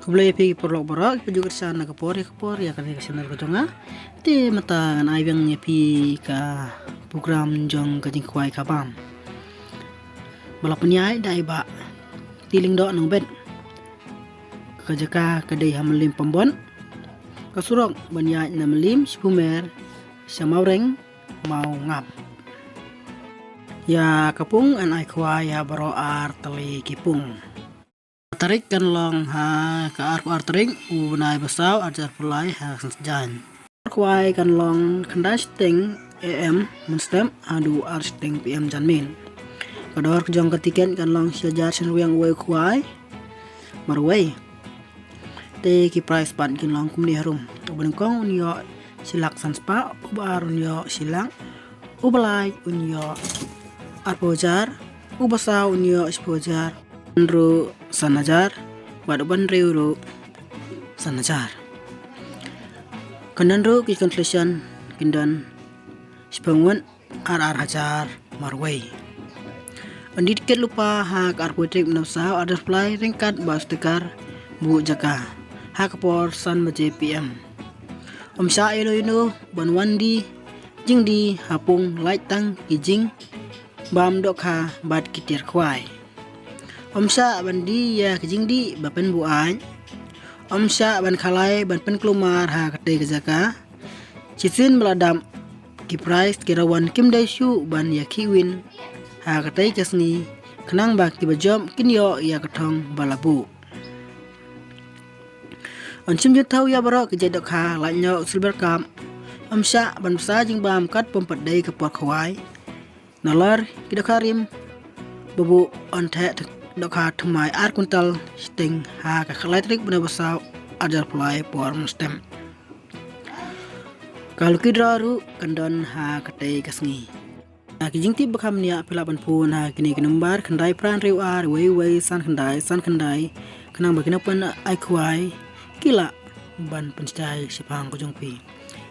Kublai pi porlok borok pi juga sana kapor ya kan ke sana kejonga ti mata an ai bang pi ka program jong ka jing kwai ka bam balap penyai dai ba tiling do nang bet ka jaka ka dei hamlim pambon ka surok banyai na melim sipumer samaureng mau ngap ya kapung an ai kwai ya baro ar tali kipung tarik kan long ha ka ar tarik u nai basau ajar pulai ha sanjan kwai kan long kandas ting am munstem adu ar ting pm janmin kador jong ketiken kan long sajar senwiang we kwai marwai te ki price pan kin long kumni harum ubun kong unyo silak sanspa ubar unyo silang ubalai unyo arpojar ubasau unyo expojar Bandru sanajar, wad bandru sanajar. Kandanru ki conclusion kindan sepengun ar hajar marway. Andit ket lupa hak arpotek nafsau ada fly ringkat bas tekar bu jaka hak por san maje pm. Omsa elo ino banwandi jingdi hapung light tang kijing bam dokha bad kitir kwai. Omsa bandi ya kejingdi bapen buan omsa ban khalai ban pen klumar ha kate kejaka cisin meladam ki price kirawan kim dai shu ban ya kiwin ha kate kasni kenang bak ki bajom kinyo ya katong balabu onchim ju thau ya baro ke jedok ha la nyo silver kam omsa ban sa jing bam kat pompat dai ke por khwai nalar kidokarim babu on the dokha thumai ar kuntal sting ha ka khalai trik bena basau ajar pulai por mustem kalau kidraru kandon ha kate kasngi ki jingti bakam nia pelaban pun ha kini kinombar khandai pran riu ar wei san khandai kenang bagina pan ai kwai kila ban pencai sipang kujong pi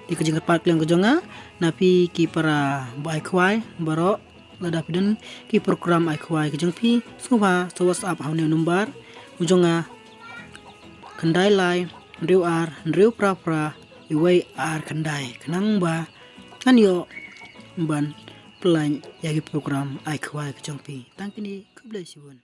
di kejingat park yang kujonga napi ki para bai kwai baro lada piden ki program ai kwai kejong pi suba so whatsapp haune number ujonga kandai lai riu ar riu pra iwei ar kandai kenang ba kanyo ban plan yagi program ai kwai kejong pi tangkini kublai siwon